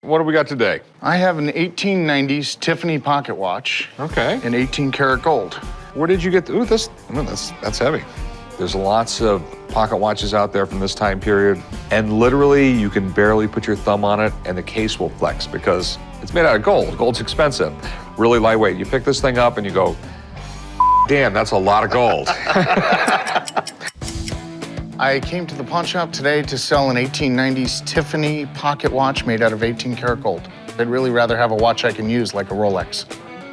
What do we got today? I have an 1890s Tiffany pocket watch. Okay. In 18 karat gold. Where did you get ooh, this? Oh, that's heavy. There's lots of pocket watches out there from this time period, and literally you can barely put your thumb on it and the case will flex because it's made out of gold. Gold's expensive, really lightweight. You pick this thing up and you go, damn, that's a lot of gold. I came to the pawn shop today to sell an 1890s Tiffany pocket watch made out of 18 karat gold. I'd really rather have a watch I can use like a Rolex.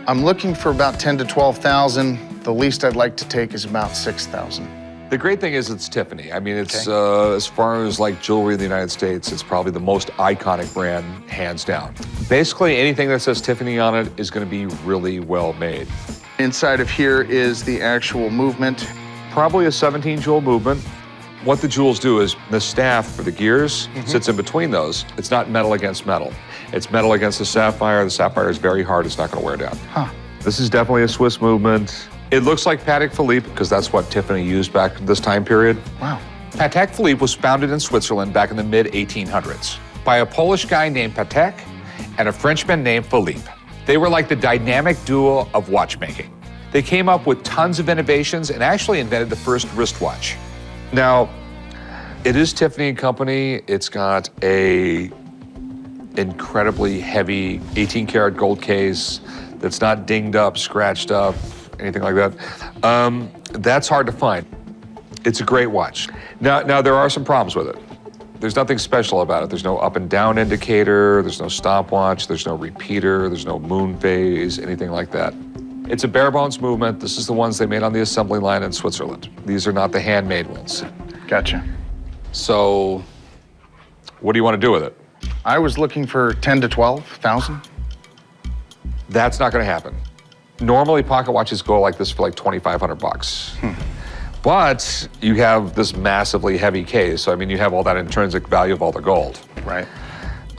I'm looking for about 10 to 12,000. The least I'd like to take is about 6,000. The great thing is it's Tiffany. I mean, it's as far as like jewelry in the United States, it's probably the most iconic brand, hands down. Basically, anything that says Tiffany on it is going to be really well made. Inside of here is the actual movement. Probably a 17 jewel movement. What the jewels do is the staff for the gears sits in between those. It's not metal against metal. It's metal against the sapphire. The sapphire is very hard. It's not going to wear down. Huh. This is definitely a Swiss movement. It looks like Patek Philippe because that's what Tiffany used back in this time period. Wow. Patek Philippe was founded in Switzerland back in the mid-1800s by a Polish guy named Patek and a Frenchman named Philippe. They were like the dynamic duo of watchmaking. They came up with tons of innovations and actually invented the first wristwatch. Now, it is Tiffany & Company. It's got a incredibly heavy 18 karat gold case that's not dinged up, scratched up, anything like that. That's hard to find. It's a great watch. Now there are some problems with it. There's nothing special about it. There's no up and down indicator, there's no stopwatch, there's no repeater, there's no moon phase, anything like that. It's a bare bones movement. This is the ones they made on the assembly line in Switzerland. These are not the handmade ones. Gotcha. So, what do you want to do with it? I was looking for 10 to 12,000. That's not going to happen. Normally, pocket watches go like this for like 2,500 bucks. But you have this massively heavy case. So, I mean, you have all that intrinsic value of all the gold. Right.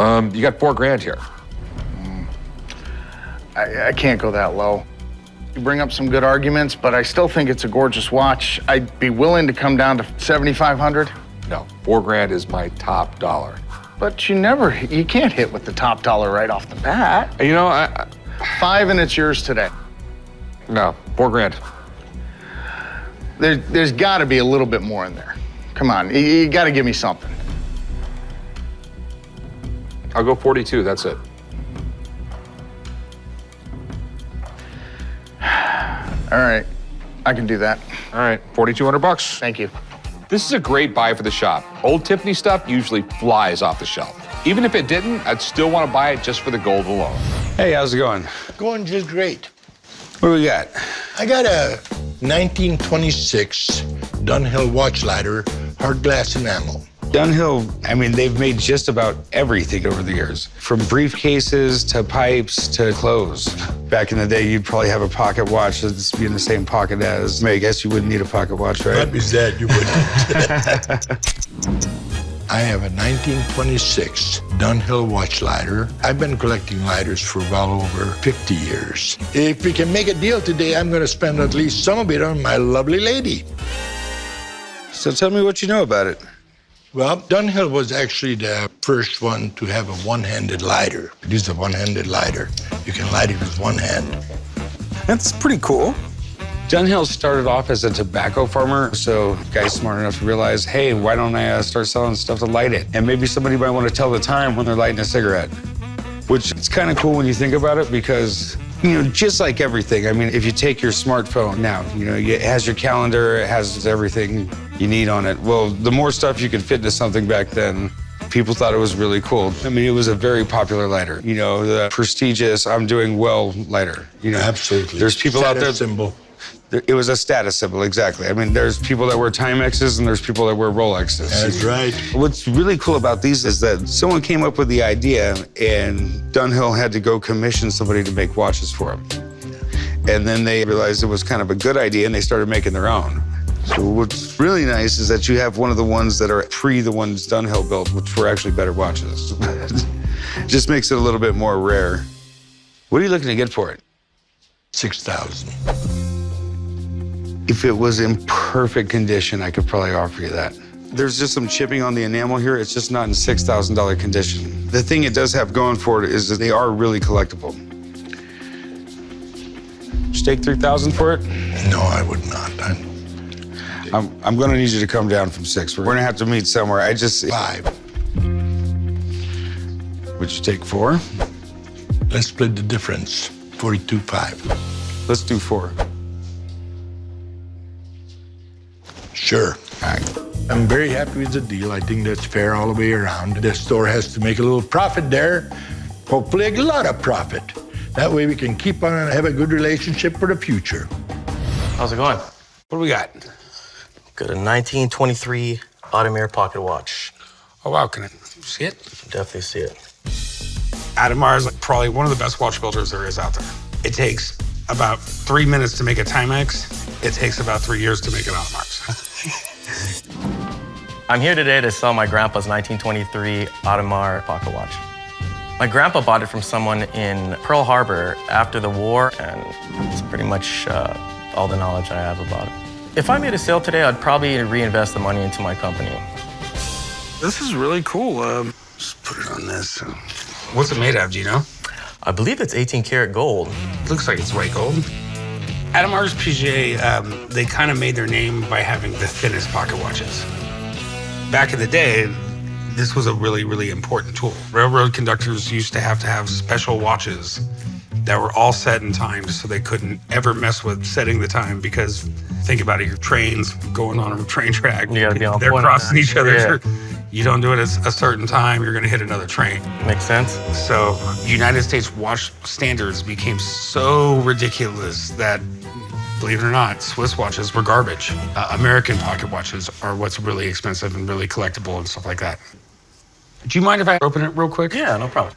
You got $4,000 here. I can't go that low. You bring up some good arguments, but I still think it's a gorgeous watch. I'd be willing to come down to 7,500. No, $4,000 is my top dollar. But you can't hit with the top dollar right off the bat. You know, $5 and it's yours today. No, $4,000. There's got to be a little bit more in there. Come on, you got to give me something. I'll go 42, that's it. All right, I can do that. All right, 4,200 bucks. Thank you. This is a great buy for the shop. Old Tiffany stuff usually flies off the shelf. Even if it didn't, I'd still want to buy it just for the gold alone. Hey, how's it going? Going just great. What do we got? I got a 1926 Dunhill watch lighter, hard glass enamel. Dunhill, I mean, they've made just about everything over the years, from briefcases to pipes to clothes. Back in the day, you'd probably have a pocket watch that's be in the same pocket as, I guess you wouldn't need a pocket watch, right? That is that, you wouldn't. I have a 1926 Dunhill watch lighter. I've been collecting lighters for well over 50 years. If we can make a deal today, I'm going to spend at least some of it on my lovely lady. So tell me what you know about it. Well, Dunhill was actually the first one to have a one-handed lighter. It is a one-handed lighter. You can light it with one hand. That's pretty cool. Dunhill started off as a tobacco farmer, so guys smart enough to realize, hey, why don't I start selling stuff to light it? And maybe somebody might want to tell the time when they're lighting a cigarette. Which is kind of cool when you think about it because, you know, just like everything, I mean, if you take your smartphone now, you know, it has your calendar, it has everything you need on it. Well, the more stuff you could fit into something back then, people thought it was really cool. I mean, it was a very popular lighter. You know, the prestigious, I'm doing well lighter. You know, Absolutely. There's people out there. Symbol. It was a status symbol, exactly. I mean, there's people that wear Timexes and there's people that wear Rolexes. That's right. What's really cool about these is that someone came up with the idea and Dunhill had to go commission somebody to make watches for them. And then they realized it was kind of a good idea and they started making their own. So what's really nice is that you have one of the ones that are pre the ones Dunhill built, which were actually better watches. Just makes it a little bit more rare. What are you looking to get for it? 6,000. If it was in perfect condition, I could probably offer you that. There's just some chipping on the enamel here. It's just not in $6,000 condition. The thing it does have going for it is that they are really collectible. Would you take $3,000 for it? No, I would not. I'm gonna need you to come down from 6. We're gonna have to meet somewhere. 5. Would you take 4? Let's split the difference. 42.5. Let's do 4. Sure. I'm very happy with the deal. I think that's fair all the way around. The store has to make a little profit there. Hopefully a lot of profit. That way we can keep on and have a good relationship for the future. How's it going? What do we got? Got a 1923 Audemars pocket watch. Oh, wow, can I see it? Definitely see it. Audemars is like probably one of the best watch builders there is out there. It takes about 3 minutes to make a Timex. It takes about 3 years to make an Audemars. I'm here today to sell my grandpa's 1923 Audemars pocket watch. My grandpa bought it from someone in Pearl Harbor after the war, and it's pretty much all the knowledge I have about it. If I made a sale today, I'd probably reinvest the money into my company. This is really cool. Just put it on this. What's it made of, do you know? I believe it's 18 karat gold. Looks like it's white gold. Audemars Piguet, they kind of made their name by having the thinnest pocket watches. Back in the day, this was a really, really important tool. Railroad conductors used to have special watches that were all set in time so they couldn't ever mess with setting the time, because think about it, your trains going on a train track, You gotta be on they're point on crossing that. each other. Yeah. You don't do it at a certain time, you're gonna hit another train. Makes sense? So United States watch standards became so ridiculous that, believe it or not, Swiss watches were garbage. American pocket watches are what's really expensive and really collectible and stuff like that. Do you mind if I open it real quick? Yeah, no problem.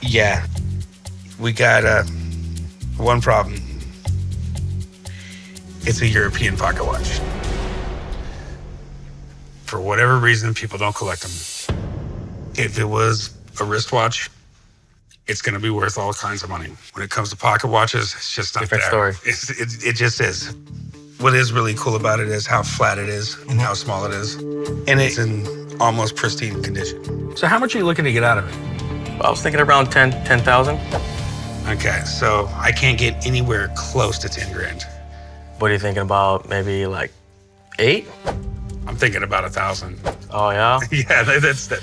Yeah. We got one problem. It's a European pocket watch. For whatever reason, people don't collect them. If it was a wristwatch, it's going to be worth all kinds of money. When it comes to pocket watches, it's just not Different there. story. It just is. What is really cool about it is how flat it is and how small it is. And it's in almost pristine condition. So how much are you looking to get out of it? I was thinking around 10,000. Okay, so I can't get anywhere close to 10 grand. What are you thinking about? Maybe like 8? I'm thinking about 1,000. Oh, yeah? Yeah, that's that.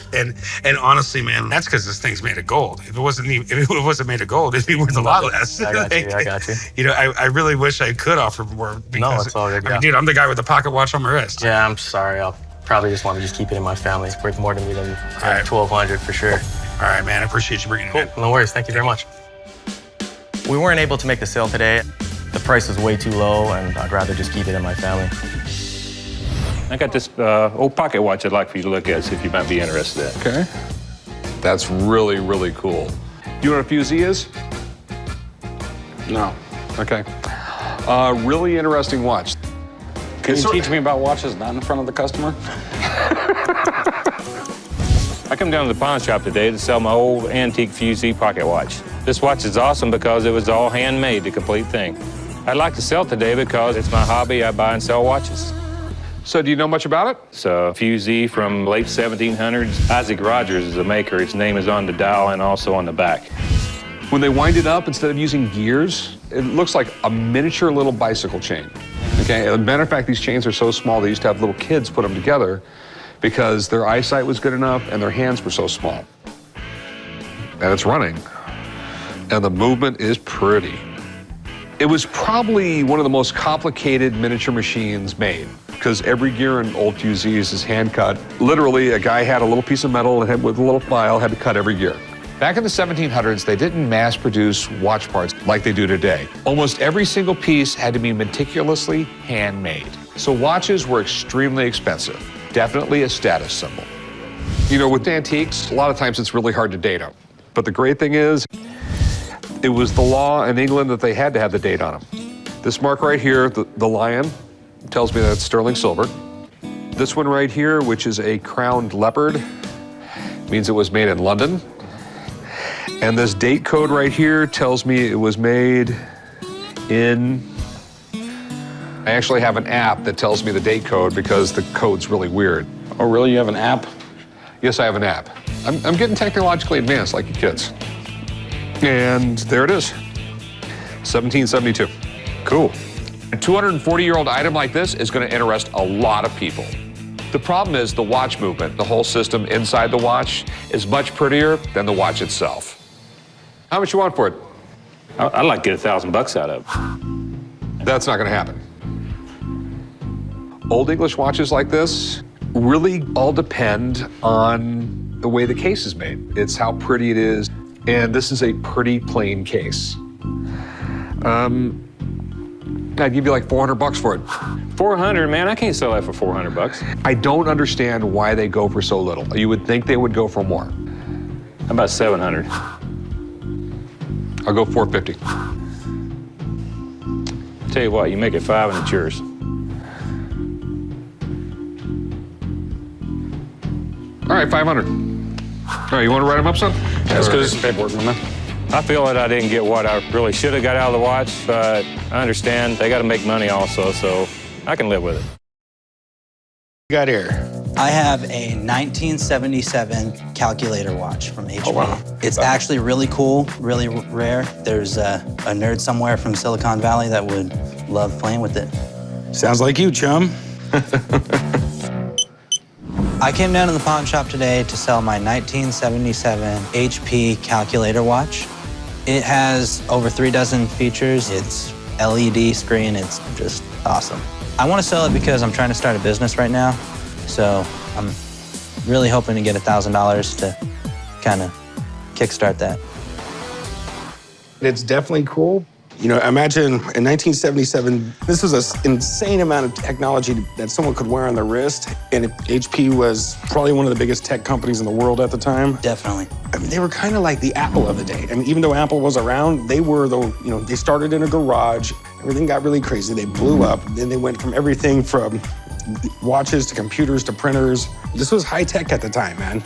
And honestly, man, that's because this thing's made of gold. If it wasn't made of gold, it'd be worth a lot less. I got you. You know, I really wish I could offer more. Because, it's all good, I mean, yeah. dude, I'm the guy with the pocket watch on my wrist. Yeah, I'm sorry. I'll probably just want to just keep it in my family. It's worth more to me than right. 1,200 for sure. All right, man, I appreciate you bringing it Cool. in. No worries. Thank you very much. We weren't able to make the sale today. The price is way too low, and I'd rather just keep it in my family. I got this old pocket watch I'd like for you to look at, see if you might be interested in. Okay. That's really, really cool. Do you know what a fusee is? No. Okay. Really interesting watch. Can you teach me about watches not in front of the customer? I come down to the pawn shop today to sell my old antique fusee pocket watch. This watch is awesome because it was all handmade, the complete thing. I'd like to sell today because it's my hobby. I buy and sell watches. So do you know much about it? It's a fusee from late 1700s. Isaac Rogers is the maker. His name is on the dial and also on the back. When they wind it up, instead of using gears, it looks like a miniature little bicycle chain. Okay, as a matter of fact, these chains are so small, they used to have little kids put them together because their eyesight was good enough and their hands were so small. And it's running. And the movement is pretty. It was probably one of the most complicated miniature machines made because every gear in old fusees is hand cut. Literally, a guy had a little piece of metal and with a little file, had to cut every gear. Back in the 1700s, they didn't mass produce watch parts like they do today. Almost every single piece had to be meticulously handmade. So watches were extremely expensive, definitely a status symbol. You know, with antiques, a lot of times it's really hard to date them. But the great thing is, it was the law in England that they had to have the date on them. This mark right here, the lion, tells me that it's sterling silver. This one right here, which is a crowned leopard, means it was made in London. And this date code right here tells me it was made in I actually have an app that tells me the date code because the code's really weird. Oh, really? You have an app? Yes, I have an app. I'm getting technologically advanced like you kids. And there it is, 1772. Cool. A 240-year-old item like this is going to interest a lot of people. The problem is the watch movement, the whole system inside the watch, is much prettier than the watch itself. How much you want for it? I'd like to get $1,000 out of it. That's not going to happen. Old English watches like this really all depend on the way the case is made. It's how pretty it is, and this is a pretty plain case. I'd give you like $400 for it. 400, man, I can't sell that for 400 bucks. I don't understand why they go for so little. You would think they would go for more. How about 700? I'll go 450. Tell you what, you make it 5 and it's yours. All right, 500. All right, you want to write them up, son? That's good as paperwork, man. I feel that I didn't get what I really should have got out of the watch, but I understand they got to make money also, so I can live with it. Got here. I have a 1977 calculator watch from HP. Oh, wow. It's actually really cool, really rare. There's a nerd somewhere from Silicon Valley that would love playing with it. Sounds like you, chum. I came down to the pawn shop today to sell my 1977 HP calculator watch. It has over 3 dozen features. It's LED screen. It's just awesome. I want to sell it because I'm trying to start a business right now. So I'm really hoping to get $1,000 to kind of kickstart that. It's definitely cool. You know, imagine in 1977, this was an insane amount of technology that someone could wear on their wrist. And if HP was probably one of the biggest tech companies in the world at the time. Definitely. I mean, they were kind of like the Apple of the day. I mean, even though Apple was around, they were they started in a garage. Everything got really crazy. They blew up. Then they went from everything from watches to computers to printers. This was high tech at the time, man.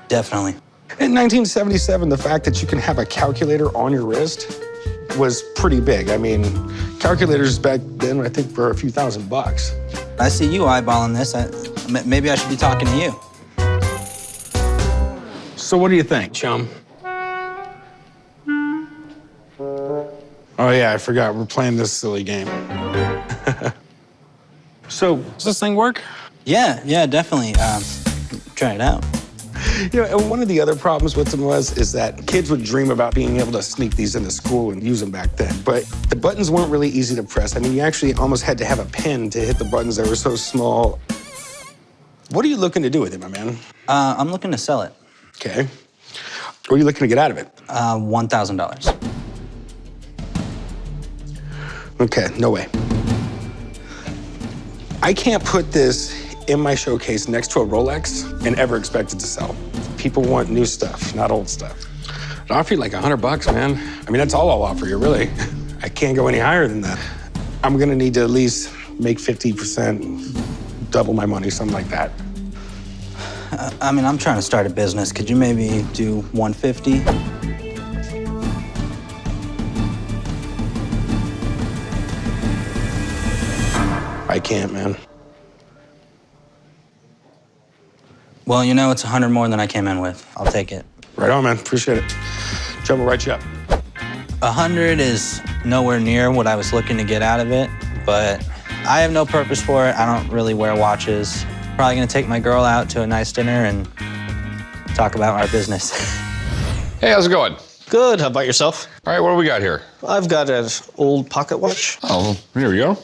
Definitely. In 1977, the fact that you can have a calculator on your wrist was pretty big. I mean, calculators back then, I think, were a few $1,000s. I see you eyeballing this. Maybe I should be talking to you. So what do you think, chum? Oh yeah, I forgot. We're playing this silly game. So, does this thing work? Yeah, definitely. Try it out. You know, and one of the other problems with them is that kids would dream about being able to sneak these into school and use them back then. But the buttons weren't really easy to press. I mean, you actually almost had to have a pen to hit the buttons that were so small. What are you looking to do with it, my man? I'm looking to sell it. Okay. What are you looking to get out of it? $1,000. Okay, no way. I can't put this in my showcase next to a Rolex and ever expect it to sell. People want new stuff, not old stuff. I'll offer you like $100, man. I mean, that's all I'll offer you, really. I can't go any higher than that. I'm gonna need to at least make 50%, double my money, something like that. I mean, I'm trying to start a business. Could you maybe do 150? I can't, man. Well, you know, it's 100 more than I came in with. I'll take it. Right on, man. Appreciate it. Joe will write you up. 100 is nowhere near what I was looking to get out of it, but I have no purpose for it. I don't really wear watches. Probably gonna take my girl out to a nice dinner and talk about our business. Hey, how's it going? Good. How about yourself? All right, what do we got here? I've got an old pocket watch. Oh, here we go.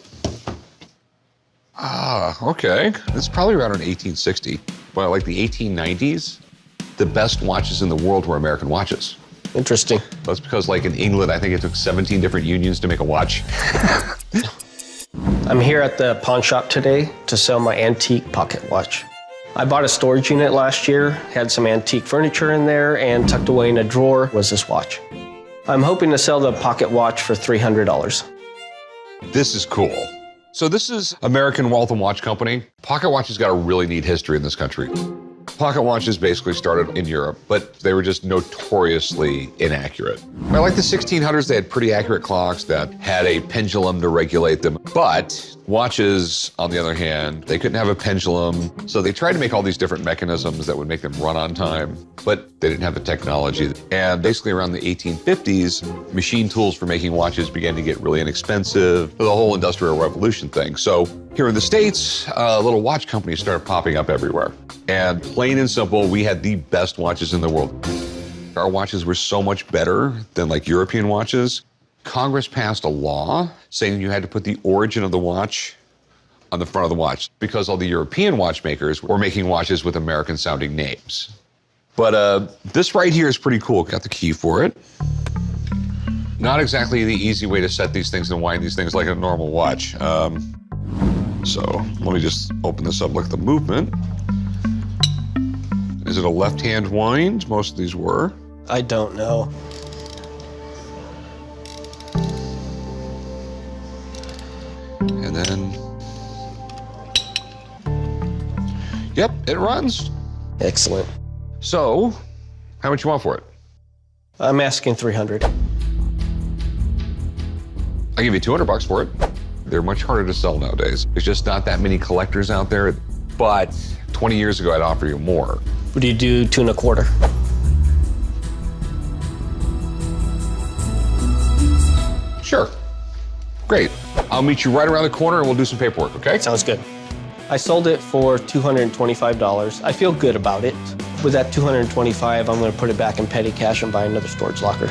Ah, okay. It's probably around in 1860. Well, like the 1890s, the best watches in the world were American watches. Interesting. That's because, like in England, I think it took 17 different unions to make a watch. I'm here at the pawn shop today to sell my antique pocket watch. I bought a storage unit last year, had some antique furniture in there, and tucked away in a drawer was this watch. I'm hoping to sell the pocket watch for $300. This is cool. So this is American Waltham Watch Company. Pocket watches got a really neat history in this country. Pocket watches basically started in Europe, but they were just notoriously inaccurate. I like the 1600s, they had pretty accurate clocks that had a pendulum to regulate them. But watches, on the other hand, they couldn't have a pendulum. So they tried to make all these different mechanisms that would make them run on time, but they didn't have the technology. And basically around the 1850s, machine tools for making watches began to get really inexpensive, the whole Industrial Revolution thing. So here in the States, little watch companies started popping up everywhere. And plain and simple, we had the best watches in the world. Our watches were so much better than like European watches. Congress passed a law saying you had to put the origin of the watch on the front of the watch because all the European watchmakers were making watches with American sounding names. But this right here is pretty cool. Got the key for it. Not exactly the easy way to set these things and wind these things like a normal watch. So let me just open this up, look at the movement. Is it a left-hand wind? Most of these were. I don't know. And then, yep, it runs. Excellent. So, how much you want for it? I'm asking 300. I'll give you $200 for it. They're much harder to sell nowadays. There's just not that many collectors out there. But 20 years ago, I'd offer you more. Would you do 2 1/4? Sure. Great. I'll meet you right around the corner and we'll do some paperwork, okay? Sounds good. I sold it for $225. I feel good about it. With that $225, I'm going to put it back in petty cash and buy another storage locker.